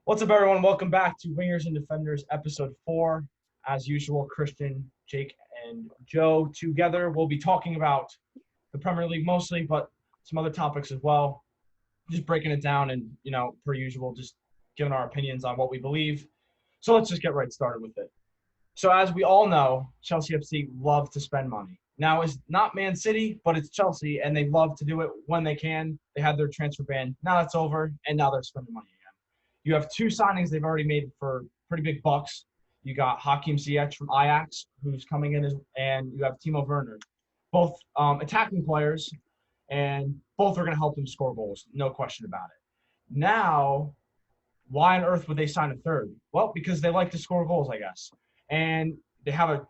What's up, everyone? Welcome back to Wingers and Defenders, episode 4. As usual, Christian, Jake, and Joe together. We'll be talking about the Premier League mostly, but some other topics as well. Just breaking it down and, per usual, just giving our opinions on what we believe. So let's just get right started with it. So as we all know, Chelsea FC love to spend money. Now, it's not Man City, but it's Chelsea, and they love to do it when they can. They had their transfer ban. Now it's over, and now they're spending money. You have two signings they've already made for pretty big bucks. You got Hakim Ziyech from Ajax, who's coming in, and you have Timo Werner, both attacking players, and both are going to help them score goals, no question about it. Now, why on earth would they sign a third? Well, because they like to score goals, I guess. And they have a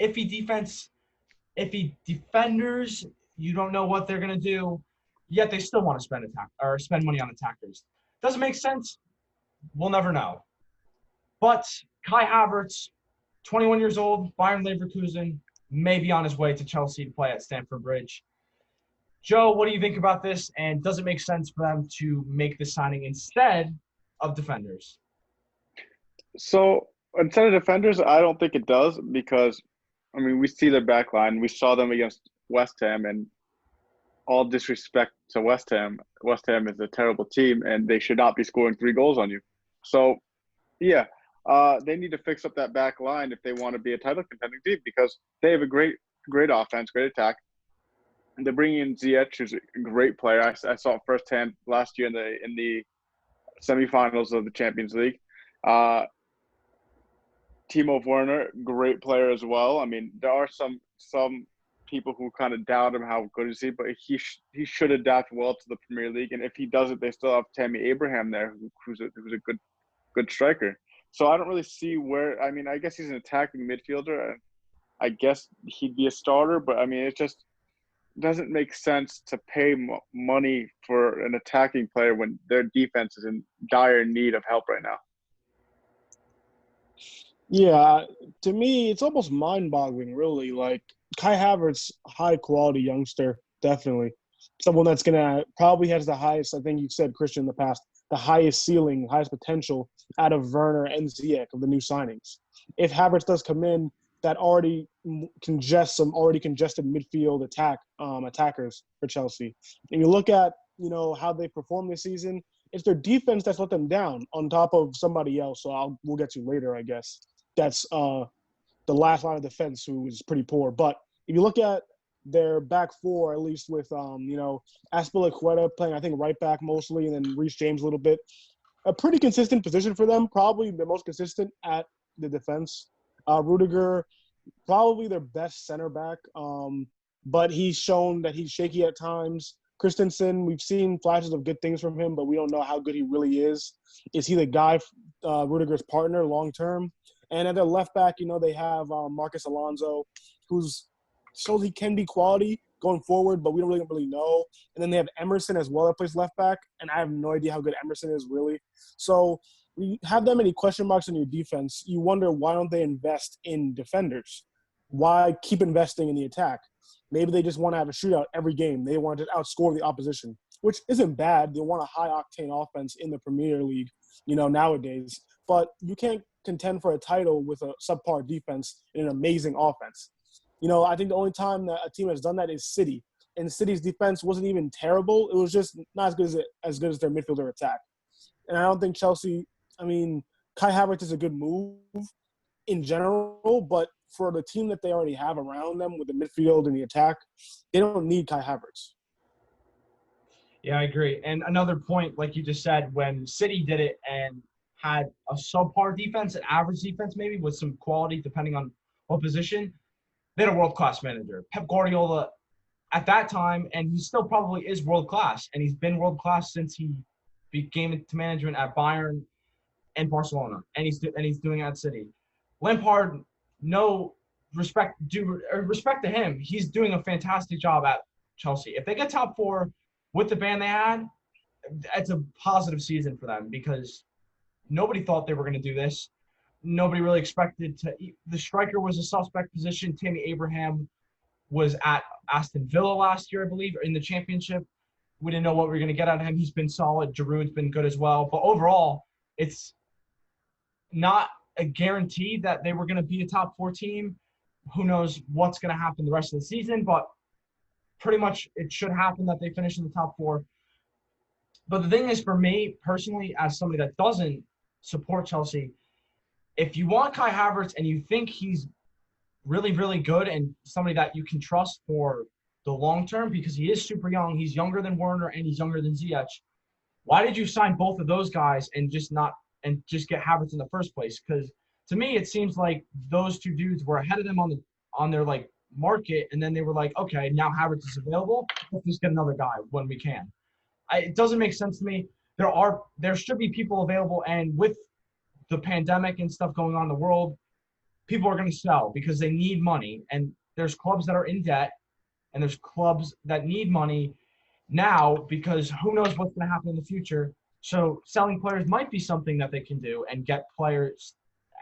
iffy defense, iffy defenders. You don't know what they're going to do, yet they still want to spend money on attackers. Doesn't make sense. We'll never know. But Kai Havertz, 21 years old, Bayern Leverkusen, may be on his way to Chelsea to play at Stamford Bridge. Joe, what do you think about this? And does it make sense for them to make this signing instead of defenders? So instead of defenders, I don't think it does because, we see their back line. We saw them against West Ham, and all disrespect to West Ham is a terrible team, and they should not be scoring 3 goals on you. So, yeah, they need to fix up that back line if they want to be a title contending team because they have a great offense, great attack. And they're bringing in Ziyech, who's a great player. I saw it firsthand last year in the semifinals of the Champions League. Timo Werner, great player as well. There are some people who kind of doubt him, how good is he, but he should adapt well to the Premier League. And if he doesn't, they still have Tammy Abraham there, who's a good striker. So I don't really see where. I guess he's an attacking midfielder. I guess he'd be a starter, but it just doesn't make sense to pay money for an attacking player when their defense is in dire need of help right now. Yeah, to me, it's almost mind-boggling, really. Like, Kai Havertz, high-quality youngster, definitely. Someone that's going to probably has the highest, I think you said, Christian, in the past, the highest ceiling, highest potential out of Werner and Ziyech of the new signings. If Havertz does come in, that already congests some already congested midfield attackers for Chelsea. And you look at, how they performed this season, it's their defense that's let them down on top of somebody else. So we'll get to later, I guess. That's the last line of defense, who is pretty poor. But if you look at their back four, at least with, Azpilicueta playing, I think, right back mostly, and then Reece James a little bit, a pretty consistent position for them, probably the most consistent at the defense. Rudiger, probably their best center back, but he's shown that he's shaky at times. Christensen, we've seen flashes of good things from him, but we don't know how good he really is. Is he the guy, Rudiger's partner long term? And at their left back, they have Marcus Alonso, who's shows he can be quality going forward, but we don't really know. And then they have Emerson as well that plays left back, and I have no idea how good Emerson is really. So we have that many question marks in your defense. You wonder, why don't they invest in defenders? Why keep investing in the attack? Maybe they just want to have a shootout every game. They want to outscore the opposition, which isn't bad. They want a high-octane offense in the Premier League, nowadays. But you can't contend for a title with a subpar defense and an amazing offense. I think the only time that a team has done that is City. And City's defense wasn't even terrible. It was just not as good as their midfielder attack. And I don't think Chelsea – Kai Havertz is a good move in general, but for the team that they already have around them with the midfield and the attack, they don't need Kai Havertz. Yeah, I agree. And another point, like you just said, when City did it and had a subpar defense, an average defense maybe, with some quality depending on what position, they had a world-class manager. Pep Guardiola at that time, and he still probably is world-class, and he's been world-class since he became into management at Bayern and Barcelona, and he's doing it at City. Lampard, no respect to him. He's doing a fantastic job at Chelsea. If they get top 4 with the band they had, it's a positive season for them because nobody thought they were going to do this. Nobody really expected to. The striker was a suspect position. Tammy Abraham was at Aston Villa last year, I believe, in the championship. We didn't know what we were going to get out of him. He's been solid. Giroud's been good as well. But overall, it's not a guarantee that they were going to be a top 4 team. Who knows what's going to happen the rest of the season, but pretty much it should happen that they finish in the top 4. But the thing is, for me personally, as somebody that doesn't support Chelsea, if you want Kai Havertz and you think he's really, really good and somebody that you can trust for the long term, because he is super young, he's younger than Werner and he's younger than Ziyech, why did you sign both of those guys and just get Havertz in the first place? Because to me, it seems like those two dudes were ahead of them on their like market, and then they were like, okay, now Havertz is available, let's just get another guy when we can. It doesn't make sense to me. There should be people available, and with the pandemic and stuff going on in the world, people are going to sell because they need money, and there's clubs that are in debt, and there's clubs that need money now because who knows what's going to happen in the future. So selling players might be something that they can do and get players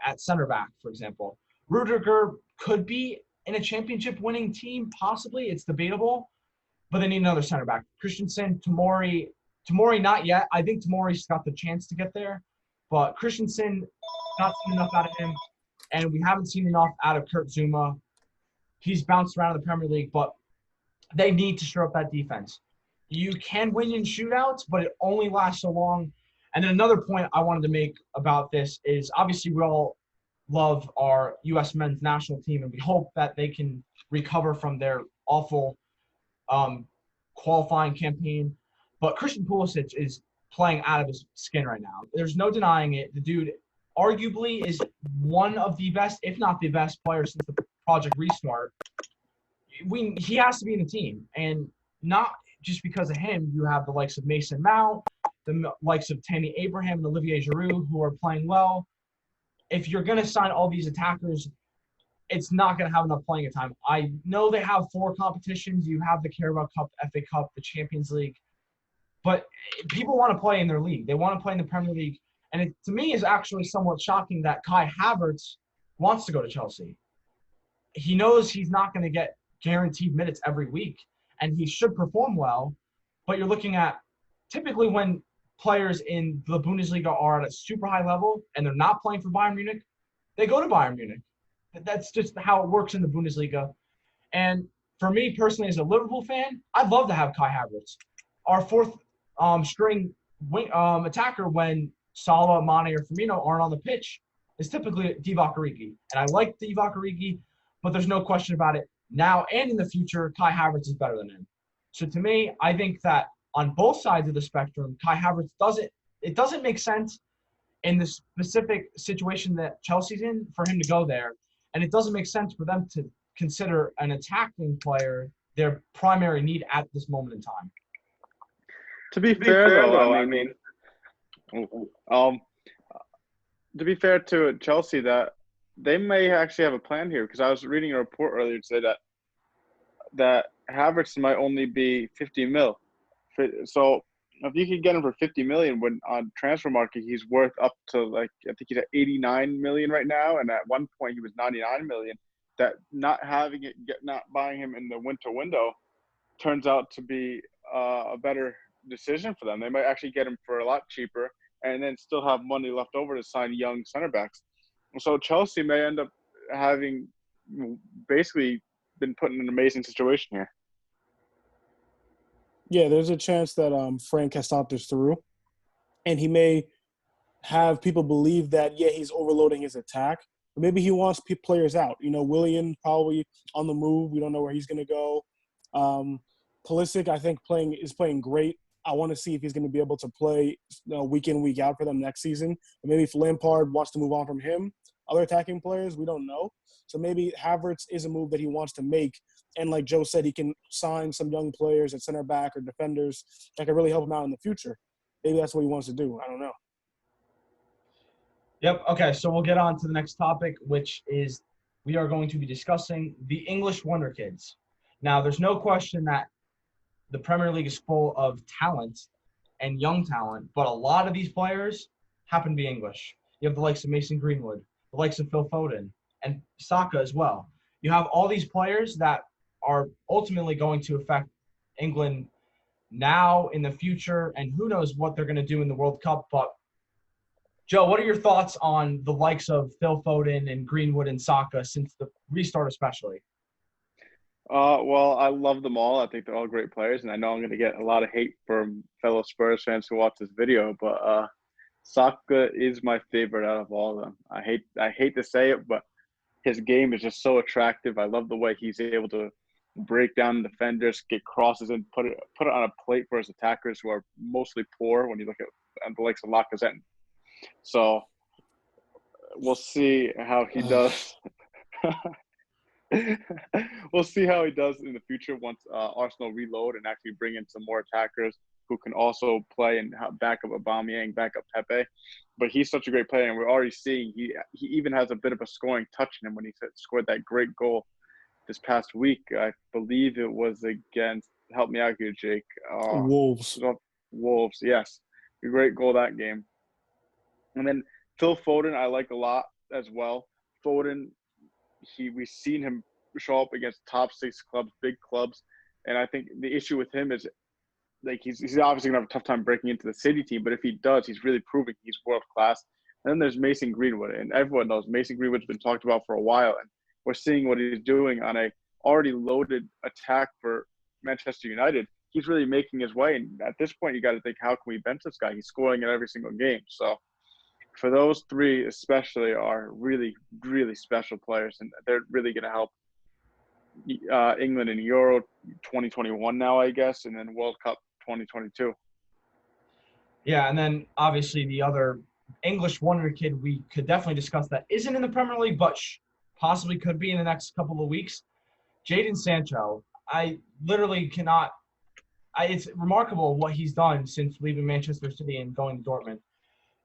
at center back, for example. Rudiger could be in a championship-winning team, possibly. It's debatable, but they need another center back. Christensen, Tomori, not yet. I think Tomori's got the chance to get there, but Christensen, not seen enough out of him, and we haven't seen enough out of Kurt Zuma. He's bounced around in the Premier League, but they need to stir up that defense. You can win in shootouts, but it only lasts so long. And then another point I wanted to make about this is obviously we all love our U.S. men's national team, and we hope that they can recover from their awful qualifying campaign. But Christian Pulisic is playing out of his skin right now. There's no denying it. The dude arguably is one of the best, if not the best player since the Project Restart. He has to be in the team, and not just because of him. You have the likes of Mason Mount, the likes of Tammy Abraham and Olivier Giroud, who are playing well. If you're going to sign all these attackers, it's not going to have enough playing time. I know they have 4 competitions. You have the Carabao Cup, FA Cup, the Champions League. But people want to play in their league. They want to play in the Premier League. And it, to me, is actually somewhat shocking that Kai Havertz wants to go to Chelsea. He knows he's not going to get guaranteed minutes every week, and he should perform well. But you're looking at typically when players in the Bundesliga are at a super high level and they're not playing for Bayern Munich, they go to Bayern Munich. That's just how it works in the Bundesliga. And for me personally, as a Liverpool fan, I'd love to have Kai Havertz, our 4th string wing, attacker when Salah, Mane, or Firmino aren't on the pitch is typically Divock Origi. And I like Divock Origi, but there's no question about it. Now and in the future, Kai Havertz is better than him. So to me, I think that on both sides of the spectrum, Kai Havertz doesn't make sense in the specific situation that Chelsea's in for him to go there. And it doesn't make sense for them to consider an attacking player their primary need at this moment in time. To be fair, though, to be fair to Chelsea, that they may actually have a plan here, because I was reading a report earlier to say that Havertz might only be 50 mil. So if you could get him for 50 million, when on transfer market he's worth up to, like, I think he's at 89 million right now, and at one point he was 99 million. That not buying him in the winter window turns out to be a better decision for them. They might actually get him for a lot cheaper, and then still have money left over to sign young center backs. So Chelsea may end up having basically been put in an amazing situation here. Yeah, there's a chance that Frank has thought this through, and he may have people believe that, yeah, he's overloading his attack, but maybe he wants players out. You know, Willian probably on the move. We don't know where he's going to go. Pulisic, I think, is playing great. I want to see if he's going to be able to play week in, week out for them next season. And maybe if Lampard wants to move on from him, other attacking players, we don't know. So maybe Havertz is a move that he wants to make. And like Joe said, he can sign some young players at center back or defenders that can really help him out in the future. Maybe that's what he wants to do. I don't know. Yep. Okay, so we'll get on to the next topic, which is we are going to be discussing the English Wonderkids. Now, there's no question that the Premier League is full of talent and young talent, but a lot of these players happen to be English. You have the likes of Mason Greenwood, the likes of Phil Foden, and Saka as well. You have all these players that are ultimately going to affect England now, in the future, and who knows what they're going to do in the World Cup. But Joe, what are your thoughts on the likes of Phil Foden and Greenwood and Saka since the restart especially? Well, I love them all. I think they're all great players, and I know I'm going to get a lot of hate from fellow Spurs fans who watch this video, but Saka is my favorite out of all of them. I hate to say it, but his game is just so attractive. I love the way he's able to break down defenders, get crosses, and put it on a plate for his attackers who are mostly poor when you look at the likes of Lacazette. So we'll see how he does. We'll see how he does in the future once Arsenal reload and actually bring in some more attackers who can also play and back up Aubameyang, back up Pepe. But he's such a great player, and we're already seeing he even has a bit of a scoring touch in him when he scored that great goal this past week. I believe it was against – help me out here, Jake. Wolves. Wolves, yes. A great goal that game. And then Phil Foden I like a lot as well. Foden – we've seen him show up against top 6 clubs, big clubs, and I think the issue with him is like he's obviously gonna have a tough time breaking into the City team, but if he does, he's really proving he's world class. And then there's Mason Greenwood, and everyone knows Mason Greenwood's been talked about for a while, and we're seeing what he's doing on a already loaded attack for Manchester United. He's really making his way, and at this point, you got to think, how can we bench this guy? He's scoring in every single game, so. For those three especially are really, really special players, and they're really going to help England in Euro 2021 now, I guess, and then World Cup 2022. Yeah, and then obviously the other English wonder kid we could definitely discuss that isn't in the Premier League, but possibly could be in the next couple of weeks. Jadon Sancho. I literally cannot – it's remarkable what he's done since leaving Manchester City and going to Dortmund.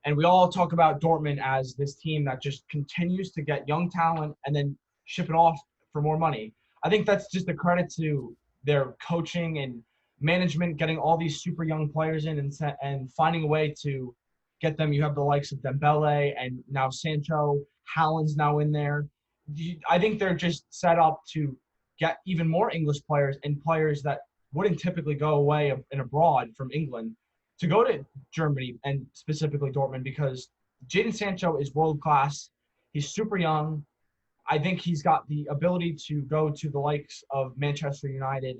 And we all talk about Dortmund as this team that just continues to get young talent and then ship it off for more money. I think that's just a credit to their coaching and management, getting all these super young players in and finding a way to get them. You have the likes of Dembele and now Sancho. Haaland's now in there. I think they're just set up to get even more English players and players that wouldn't typically go away and abroad from England to go to Germany and specifically Dortmund, because Jadon Sancho is world class. He's super young. I think he's got the ability to go to the likes of Manchester United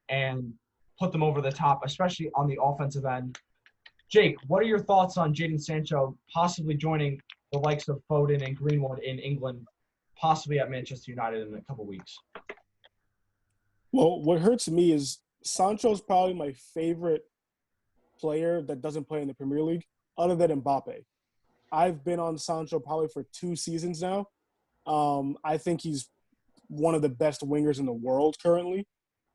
and put them over the top, especially on the offensive end. Jake, what are your thoughts on Jadon Sancho possibly joining the likes of Foden and Greenwood in England, possibly at Manchester United in a couple weeks? Well, what hurts me is Sancho's probably my favorite player that doesn't play in the Premier League other than Mbappe. I've been on Sancho probably for 2 seasons now. I think he's one of the best wingers in the world currently.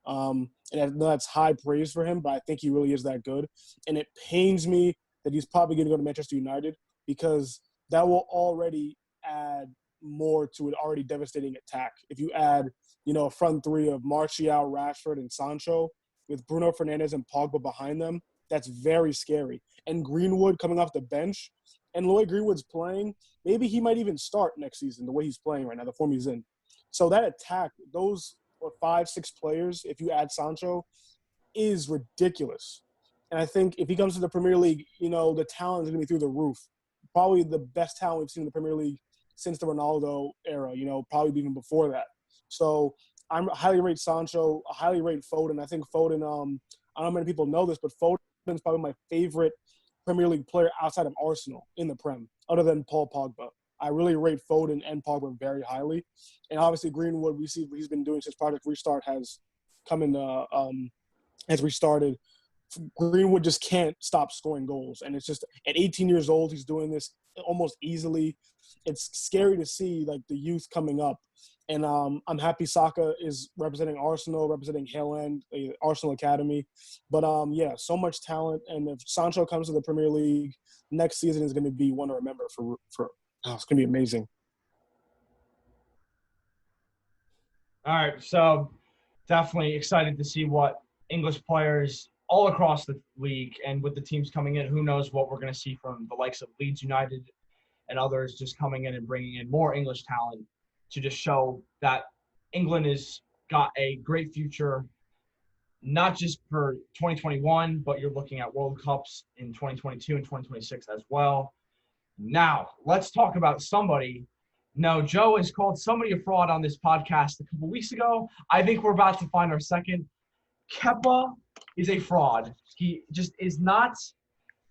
And that's high praise for him, but I think he really is that good. And it pains me that he's probably going to go to Manchester United, because that will already add more to an already devastating attack. If you add, a front three of Martial, Rashford, and Sancho with Bruno Fernandes and Pogba behind them, that's very scary. And Greenwood coming off the bench, and Lloyd Greenwood's playing, maybe he might even start next season the way he's playing right now, the form he's in. So that attack, those 5, 6 players, if you add Sancho, is ridiculous. And I think if he comes to the Premier League, the talent is going to be through the roof. Probably the best talent we've seen in the Premier League since the Ronaldo era, probably even before that. So I highly rate Sancho, I highly rate Foden. I think Foden, I don't know how many people know this, but Foden's probably my favorite Premier League player outside of Arsenal in the Prem, other than Paul Pogba. I really rate Foden and Pogba very highly. And obviously Greenwood, we see what he's been doing since Project Restart has restarted. Greenwood just can't stop scoring goals. And it's just at 18 years old, he's doing this almost easily. It's scary to see the youth coming up. And I'm happy Saka is representing Arsenal, representing Hale End, the Arsenal Academy. But, so much talent. And if Sancho comes to the Premier League, next season is going to be one to remember it's going to be amazing. All right, so definitely excited to see what English players all across the league and with the teams coming in, who knows what we're going to see from the likes of Leeds United and others just coming in and bringing in more English talent to just show that England has got a great future, not just for 2021, but you're looking at World Cups in 2022 and 2026 as well. Now, let's talk about somebody. No, Joe has called somebody a fraud on this podcast a couple weeks ago. I think we're about to find our second. Kepa is a fraud. He just is not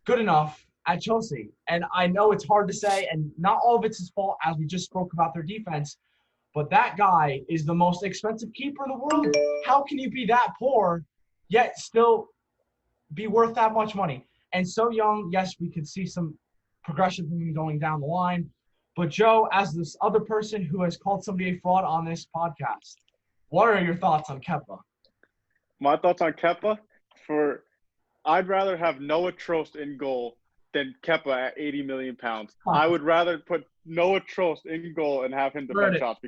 good enough at Chelsea. And I know it's hard to say, and not all of it's his fault, as we just spoke about their defense. But that guy is the most expensive keeper in the world. How can you be that poor, yet still be worth that much money? And so young, yes, we could see some progression from him going down the line. But Joe, as this other person who has called somebody a fraud on this podcast, what are your thoughts on Kepa? My thoughts on Kepa, I'd rather have Noah Trost in goal than Kepa at 80 million pounds. I would rather put Noah Trost in goal and have him defend shots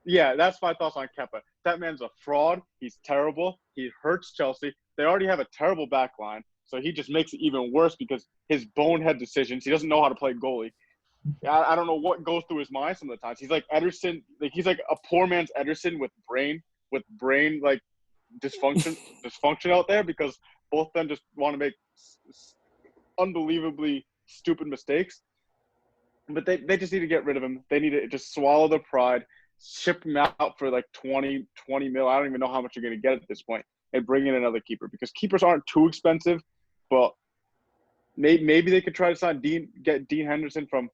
yeah, that's my thoughts on Kepa. That man's a fraud. He's terrible. He hurts Chelsea. They already have a terrible back line, so he just makes it even worse because his bonehead decisions. He doesn't know how to play goalie. I don't know what goes through his mind some of the times. He's like Ederson. He's like a poor man's Ederson with brain like dysfunction out there, because both of them just want to make unbelievably stupid mistakes. But they just need to get rid of him. They need to just swallow their pride, ship him out for like 20 mil. I don't even know how much you're going to get at this point, and bring in another keeper, because keepers aren't too expensive. But maybe they could try to get Dean Henderson from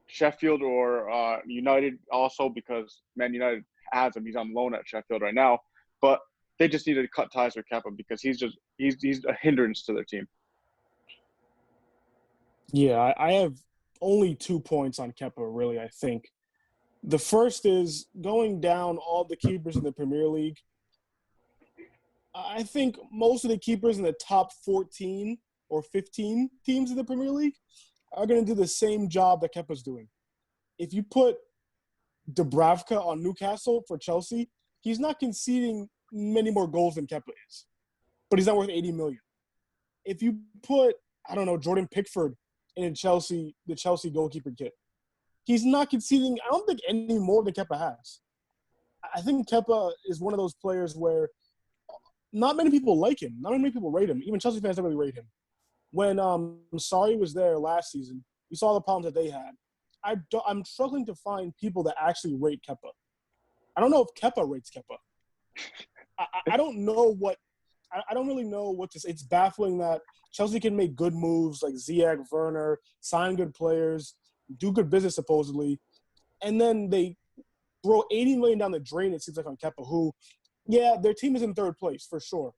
Sheffield or United also, because Man United has him. He's on loan at Sheffield right now. But they just need to cut ties with Kepa, because he's a hindrance to their team. Yeah, I have only 2 points on Kepa, really, I think. The first is going down all the keepers in the Premier League. I think most of the keepers in the top 14 or 15 teams in the Premier League are going to do the same job that Kepa's doing. If you put Dubravka on Newcastle for Chelsea, he's not conceding many more goals than Kepa is, but he's not worth 80 million. If you put, I don't know, Jordan Pickford in the Chelsea goalkeeper kit, he's not conceding, I don't think, any more than Kepa has. I think Kepa is one of those players where not many people like him. Not many people rate him. Even Chelsea fans don't really rate him. When Sarri was there last season, we saw the problems that they had. I'm struggling to find people that actually rate Kepa. I don't know if Kepa rates Kepa. I don't know what – I don't really know what to say. It's baffling that Chelsea can make good moves like Ziyech, Werner, sign good players, do good business supposedly, and then they throw $80 million down the drain, it seems like, on Kepa, who, yeah, their team is in third place for sure.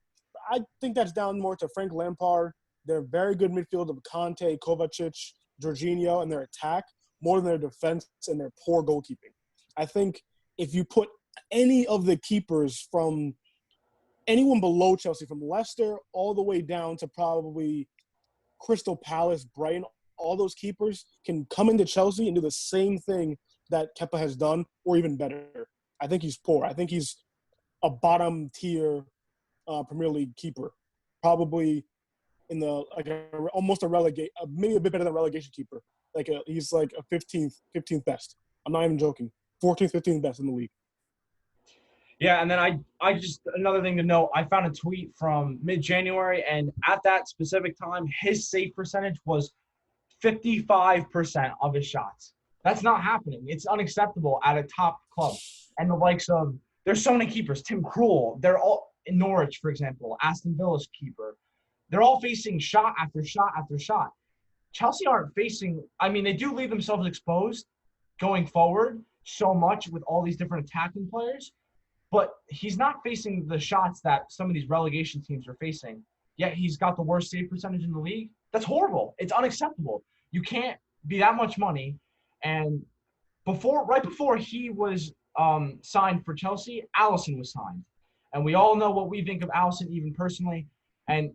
I think that's down more to Frank Lampard, their very good midfield of Conte, Kovacic, Jorginho, and their attack, more than their defense and their poor goalkeeping. I think if you put any of the keepers from anyone below Chelsea, from Leicester all the way down to probably Crystal Palace, Brighton, all those keepers can come into Chelsea and do the same thing that Kepa has done, or even better. I think he's poor. I think he's a bottom-tier Premier League keeper, probably in the almost maybe a bit better than a relegation keeper. He's like a 15th best. I'm not even joking. 14th, 15th best in the league. Yeah, and then I just another thing to note, I found a tweet from mid-January, and at that specific time, his save percentage was 55% of his shots. That's not happening. It's unacceptable at a top club. And the likes of – there's so many keepers. Tim Krul, they're all – in Norwich, for example, Aston Villa's keeper. They're all facing shot after shot after shot. Chelsea aren't facing – I mean, they do leave themselves exposed going forward so much with all these different attacking players, but he's not facing the shots that some of these relegation teams are facing, yet he's got the worst save percentage in the league. That's horrible. It's unacceptable. You can't be that much money. And right before he was signed for Chelsea, Alisson was signed. And we all know what we think of Alisson, even personally. And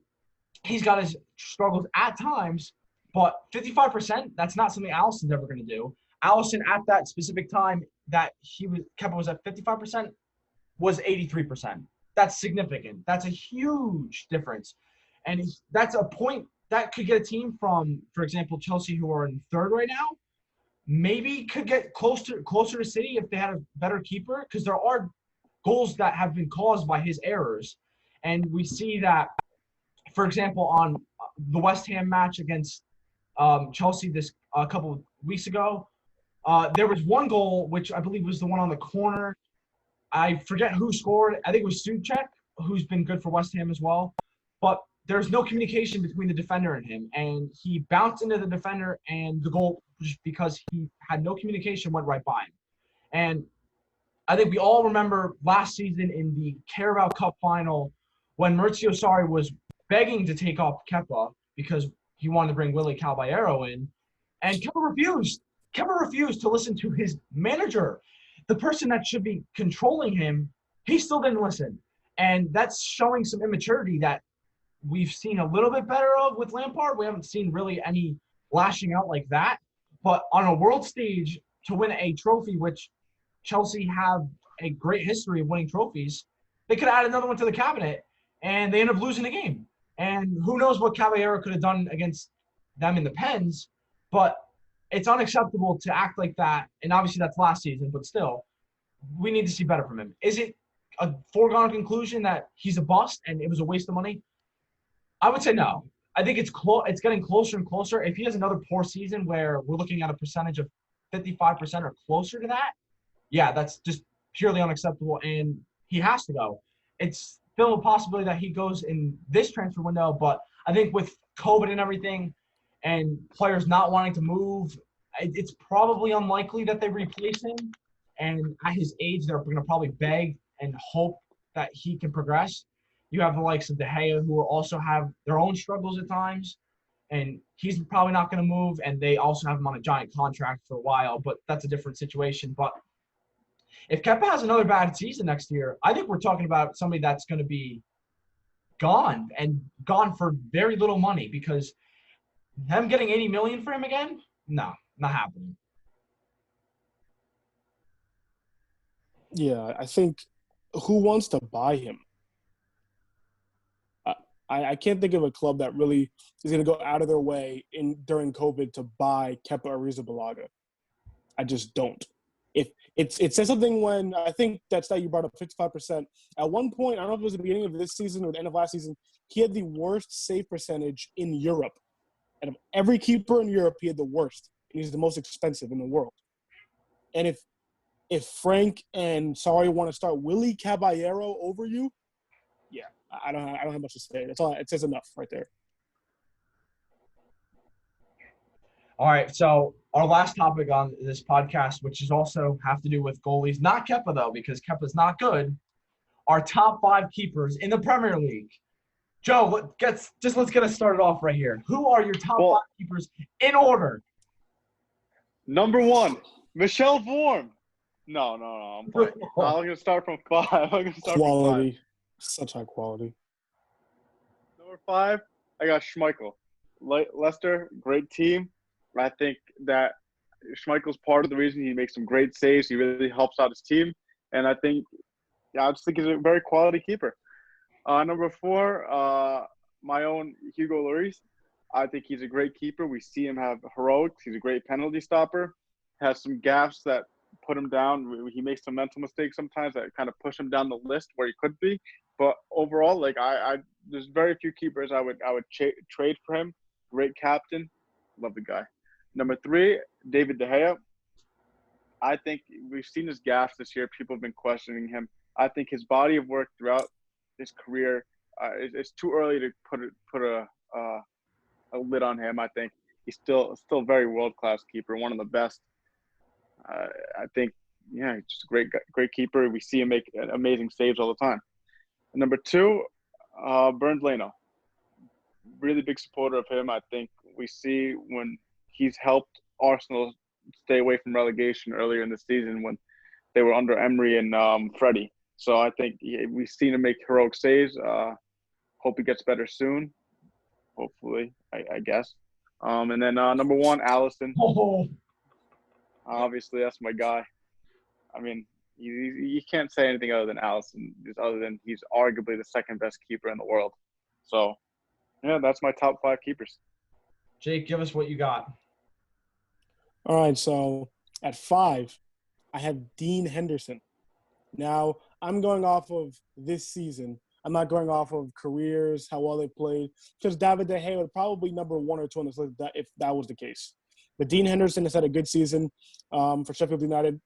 he's got his struggles at times, but 55%, that's not something Alisson's ever going to do. Alisson, at that specific time that Kepa was at 55%, was 83%. That's significant. That's a huge difference. And that's a point that could get a team from, for example, Chelsea, who are in third right now, maybe could get closer to City if they had a better keeper, because there are goals that have been caused by his errors. And we see that for example, on the West Ham match against Chelsea this a couple of weeks ago, there was one goal, which I believe was the one on the corner. I forget who scored. I think it was Suchek, who's been good for West Ham as well. But there's no communication between the defender and him. And he bounced into the defender, and the goal, just because he had no communication, went right by him. And I think we all remember last season in the Carabao Cup final when Maurizio Sarri was begging to take off Kepa because he wanted to bring Willie Caballero in. And Kepa refused. Kepa refused to listen to his manager. The person that should be controlling him, he still didn't listen. And that's showing some immaturity that we've seen a little bit better of with Lampard. We haven't seen really any lashing out like that. But on a world stage, to win a trophy, which Chelsea have a great history of winning trophies, they could add another one to the cabinet, and they end up losing the game. And who knows what Caballero could have done against them in the Pens, but it's unacceptable to act like that. And obviously that's last season, but still, we need to see better from him. Is it a foregone conclusion that he's a bust and it was a waste of money? I would say no. I think it's getting closer and closer. If he has another poor season where we're looking at a percentage of 55% or closer to that, yeah, that's just purely unacceptable, and he has to go. It's still a possibility that he goes in this transfer window, but I think with COVID and everything and players not wanting to move, it's probably unlikely that they replace him. And at his age, they're going to probably beg and hope that he can progress. You have the likes of De Gea, who will also have their own struggles at times, and he's probably not going to move, and they also have him on a giant contract for a while, but that's a different situation. But if Kepa has another bad season next year, I think we're talking about somebody that's going to be gone, and gone for very little money, because them getting 80 million for him again, no, not happening. Yeah, I think who wants to buy him? I can't think of a club that really is going to go out of their way during COVID to buy Kepa Arrizabalaga. I just don't. If it says something when I think that's that you brought up 55%. At one point, I don't know if it was the beginning of this season or the end of last season, he had the worst save percentage in Europe. And of every keeper in Europe, he had the worst. And he's the most expensive in the world. And if Frank and Sarri want to start Willie Caballero over you, yeah, I don't have much to say. That's all. It says enough right there. All right, so our last topic on this podcast, which is also have to do with goalies, not Kepa though, because Kepa's not good. Our top 5 keepers in the Premier League. Joe, let's get us started off right here. Who are your top 5 keepers in order? Number 1, Michel Vorm. No. I'm going to start from 5. Quality. Such high quality. Number 5, I got Schmeichel. Leicester, great team. I think that Schmeichel's part of the reason he makes some great saves. He really helps out his team. And I just think he's a very quality keeper. Number 4, my own Hugo Lloris. I think he's a great keeper. We see him have heroics. He's a great penalty stopper. Has some gaffes that put him down. He makes some mental mistakes sometimes that kind of push him down the list where he could be. But overall, like there's very few keepers I would trade for him. Great captain. Love the guy. Number 3, David De Gea. I think we've seen his gaffes this year. People have been questioning him. I think his body of work throughout his career, it's too early to put a lid on him. I think he's still very world-class keeper, one of the best. I think, yeah, he's just a great keeper. We see him make amazing saves all the time. And number 2, Bernd Leno. Really big supporter of him. I think we see when he's helped Arsenal stay away from relegation earlier in the season when they were under Emery and Freddie. So I think we've seen him make heroic saves. Hope he gets better soon. Hopefully, I guess. And then number 1, Alisson. Oh. Obviously, that's my guy. I mean, you can't say anything other than Alisson, other than he's arguably the second best keeper in the world. So, yeah, that's my top 5 keepers. Jake, give us what you got. All right, so at 5, I have Dean Henderson. Now, I'm going off of this season. I'm not going off of careers, how well they played, because David De Gea would probably be number 1 or 2 on this list if that was the case. But Dean Henderson has had a good season for Sheffield United,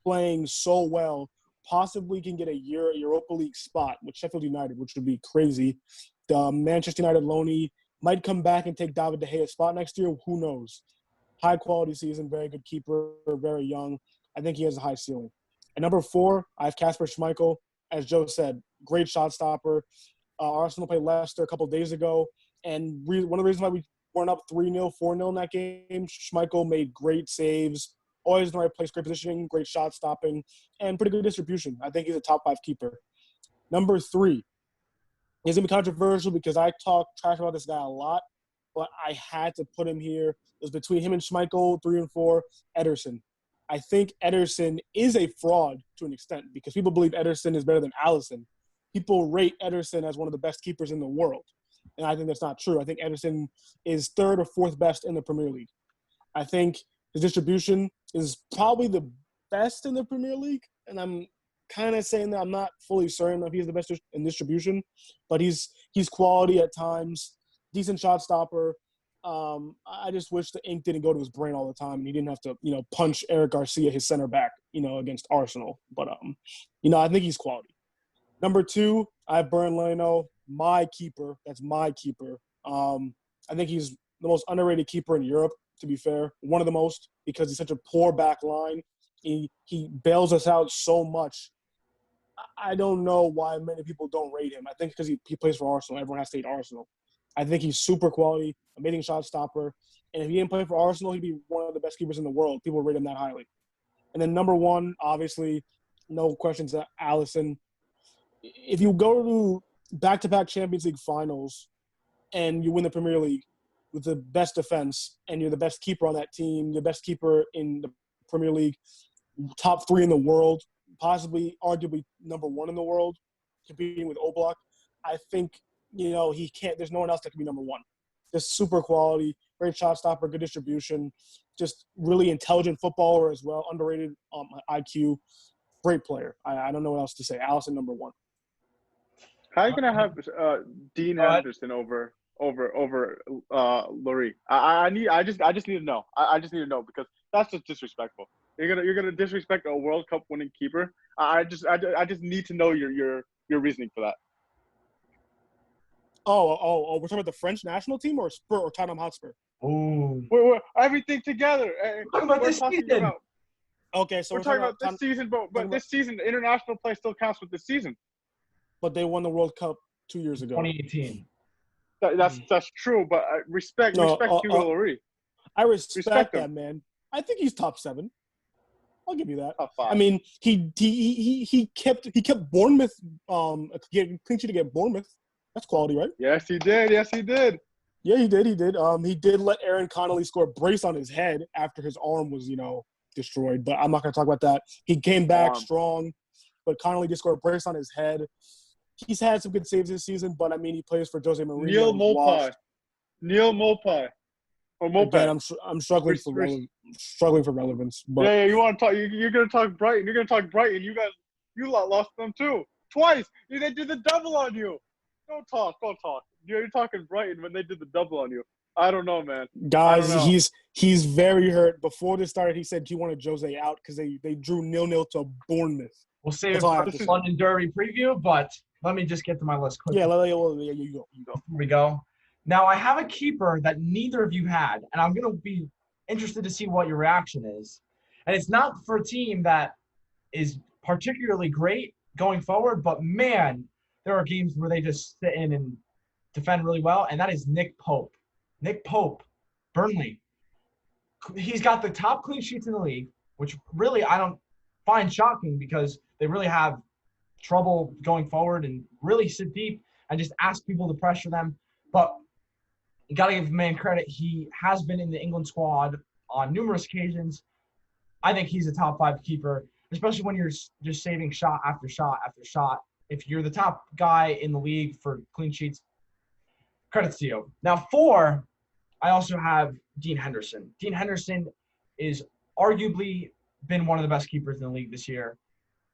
playing so well, possibly can get a Europa League spot with Sheffield United, which would be crazy. The Manchester United loanee might come back and take David De Gea's spot next year. Who knows? High quality season, very good keeper, very young. I think he has a high ceiling. At number 4, I have Kasper Schmeichel. As Joe said, great shot stopper. Arsenal played Leicester a couple days ago, and one of the reasons why we weren't up 3-0, 4-0 in that game, Schmeichel made great saves, always in the right place, great positioning, great shot stopping, and pretty good distribution. I think he's a top 5 keeper. Number 3, he's going to be controversial because I talk trash about this guy a lot, but I had to put him here. It was between him and Schmeichel, 3 and 4, Ederson. I think Ederson is a fraud to an extent because people believe Ederson is better than Alisson. People rate Ederson as one of the best keepers in the world, and I think that's not true. I think Ederson is 3rd or 4th best in the Premier League. I think his distribution is probably the best in the Premier League, and I'm kind of saying that I'm not fully certain if he's the best in distribution, but he's quality at times, decent shot stopper. I just wish the ink didn't go to his brain all the time and he didn't have to, punch Eric Garcia, his center back, against Arsenal. But, I think he's quality. Number 2, I have Bernd Leno, my keeper. That's my keeper. I think he's the most underrated keeper in Europe, to be fair. One of the most, because he's such a poor back line. He bails us out so much. I don't know why many people don't rate him. I think because he plays for Arsenal. Everyone has to hate Arsenal. I think he's super quality, amazing shot stopper. And if he didn't play for Arsenal, he'd be one of the best keepers in the world. People rate him that highly. And then number 1, obviously, no questions, Alisson. If you go to back-to-back Champions League finals and you win the Premier League with the best defense and you're the best keeper on that team, the best keeper in the Premier League, top 3 in the world, possibly arguably number 1 in the world, competing with Oblak, I think – he can't – there's no one else that can be number 1. Just super quality, great shot stopper, good distribution, just really intelligent footballer as well, underrated IQ, great player. I don't know what else to say. Alisson, number 1. How are you gonna have Dean Henderson over Lurie? I just need to know. I just need to know because that's just disrespectful. You're gonna disrespect a World Cup winning keeper. I just need to know your reasoning for that. Oh, we're talking about the French national team or Tottenham Hotspur? Oh, We're everything together. Talk about this season. Okay, so we're talking about this season, but this season, the international play still counts with this season. But they won the World Cup 2 years ago. 2018. That's true, but respect Hugo Lloris. I respect that, man. I think he's top 7. I'll give you that. Top 5. I mean, he kept Bournemouth clean sheet against Bournemouth. That's quality, right? Yes, he did. Yeah, he did. He did let Aaron Connolly score a brace on his head after his arm was, destroyed. But I'm not going to talk about that. He came back strong, but Connolly just scored a brace on his head. He's had some good saves this season, but, I mean, he plays for Jose Mourinho. Neil Mopai. Or Mopai. Again, I'm struggling for relevance. But yeah, you want to talk – you're going to talk Brighton. You're going to talk Brighton. You lost them too. Twice. They did the double on you. Don't talk. You're talking Brighton when they did the double on you. I don't know, man. Guys, he's very hurt. Before this started, he said he wanted Jose out because they drew 0-0 to Bournemouth. We'll save it for the London Derby preview, but let me just get to my list quickly. Yeah, you go. Here we go. Now, I have a keeper that neither of you had, and I'm going to be interested to see what your reaction is. And it's not for a team that is particularly great going forward, but, man, there are games where they just sit in and defend really well, and that is Nick Pope. Nick Pope, Burnley. He's got the top clean sheets in the league, which really I don't find shocking because they really have trouble going forward and really sit deep and just ask people to pressure them. But you got to give the man credit. He has been in the England squad on numerous occasions. I think he's a top 5 keeper, especially when you're just saving shot after shot after shot. If you're the top guy in the league for clean sheets, credits to you. Now, 4, I also have Dean Henderson. Dean Henderson is arguably been one of the best keepers in the league this year.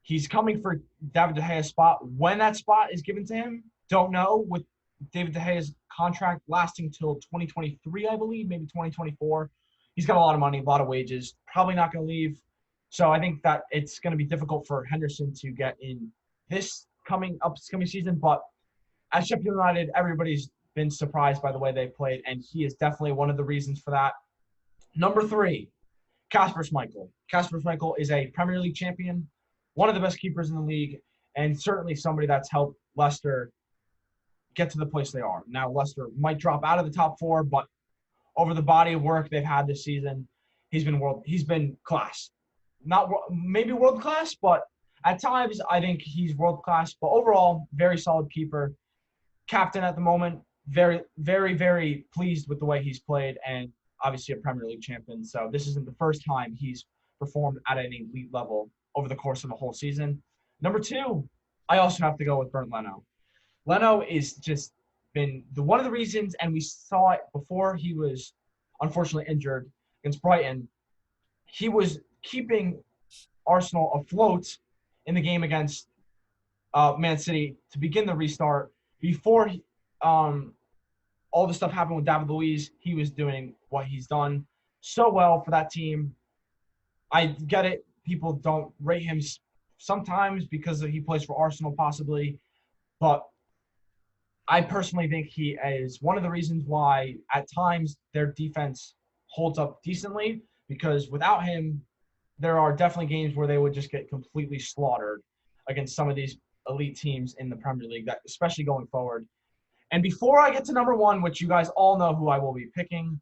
He's coming for David De Gea's spot. When that spot is given to him, don't know. With David De Gea's contract lasting till 2023, I believe, maybe 2024. He's got a lot of money, a lot of wages, probably not going to leave. So I think that it's going to be difficult for Henderson to get in this upcoming season. But at Sheffield United, everybody's been surprised by the way they played, and he is definitely one of the reasons for that. Number 3, Kasper Schmeichel. Kasper Schmeichel is a Premier League champion, one of the best keepers in the league, and certainly somebody that's helped Leicester get to the place they are. Now, Leicester might drop out of the top 4, but over the body of work they've had this season, he's been class. Not maybe world class, but at times I think he's world class. But overall, very solid keeper. Captain at the moment. Very, very, very pleased with the way he's played, and obviously a Premier League champion. So this isn't the first time he's performed at an elite level over the course of the whole season. Number 2, I also have to go with Bernd Leno. Leno is just been one of the reasons, and we saw it before he was unfortunately injured against Brighton. He was keeping Arsenal afloat in the game against Man City to begin the restart. Before all the stuff happened with David Luiz, he was doing what he's done so well for that team. I get it. People don't rate him sometimes because he plays for Arsenal possibly. But I personally think he is one of the reasons why at times their defense holds up decently, because without him, there are definitely games where they would just get completely slaughtered against some of these elite teams in the Premier League, that especially going forward. And before I get to number 1, which you guys all know who I will be picking,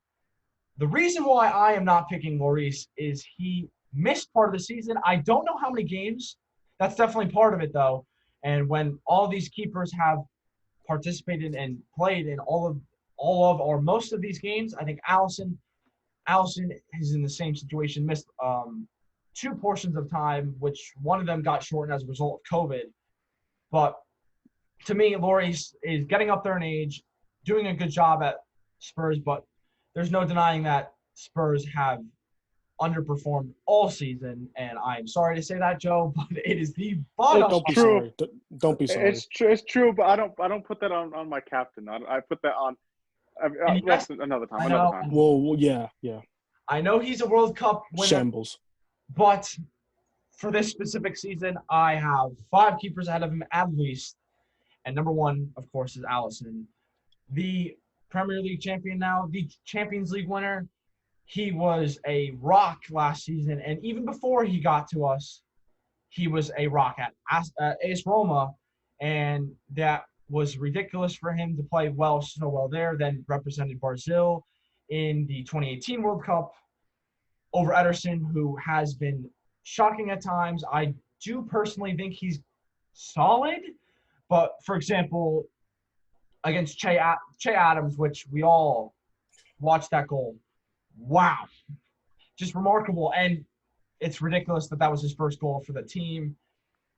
the reason why I am not picking Lloris is he missed part of the season. I don't know how many games. That's definitely part of it, though. And when all these keepers have participated and played in all of or most of these games, I think Alisson is in the same situation, missed 2 portions of time, which one of them got shortened as a result of COVID. But to me, Lloris is getting up there in age, doing a good job at Spurs, but there's no denying that Spurs have underperformed all season, and I'm sorry to say that, Joe, but it is the bottom. Don't be sorry. Don't be sorry. It's true, but I don't put that on my captain. I put that on. Yes, Another time. Well, yeah. I know he's a World Cup winner, Shambles. but for this specific season, I have 5 keepers ahead of him at least. And number 1, of course, is Alisson. The Premier League champion now, the Champions League winner. He was a rock last season. And even before he got to us, he was a rock at AS Roma. And that was ridiculous for him to play so well there. Then represented Brazil in the 2018 World Cup over Ederson, who has been shocking at times. I do personally think he's solid. But, for example, against Che Adams, which we all watched that goal, wow, just remarkable. And it's ridiculous that was his first goal for the team.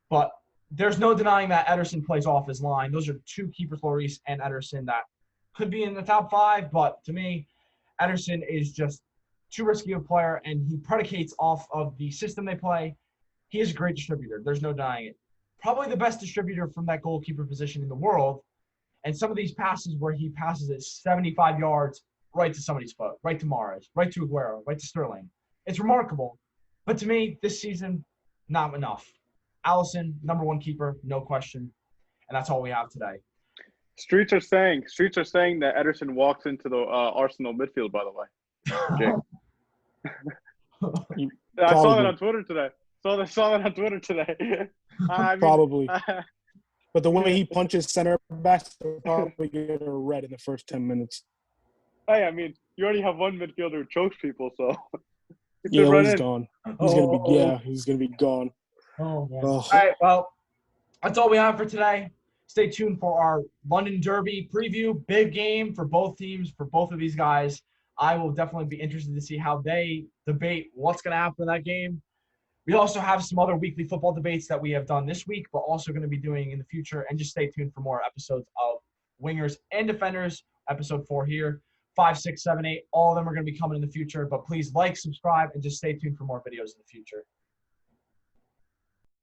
But there's no denying that Ederson plays off his line. Those are 2 keepers, Lloris and Ederson, that could be in the top 5. But to me, Ederson is just too risky a player, and he predicates off of the system they play. He is a great distributor. There's no denying it. Probably the best distributor from that goalkeeper position in the world. And some of these passes where he passes it 75 yards right to somebody's foot, right to Mahrez, right to Aguero, right to Sterling. It's remarkable. But to me, this season, not enough. Alisson, number 1 keeper, no question. And that's all we have today. Streets are saying that Ederson walks into the Arsenal midfield, by the way. I saw that on Twitter today. Saw that on Twitter today. Probably. But the way he punches center backs, they're probably get a red in the first 10 minutes. Hey, I mean, you already have one midfielder who chokes people, so yeah, he's gone. He's gonna be gone. Oh, man. All right, well, that's all we have for today. Stay tuned for our London Derby preview. Big game for both teams, for both of these guys. I will definitely be interested to see how they debate what's going to happen in that game. We also have some other weekly football debates that we have done this week, but also going to be doing in the future. And just stay tuned for more episodes of Wingers and Defenders, episode 4 here. 5, 6, 7, 8, all of them are going to be coming in the future. But please like, subscribe, and just stay tuned for more videos in the future.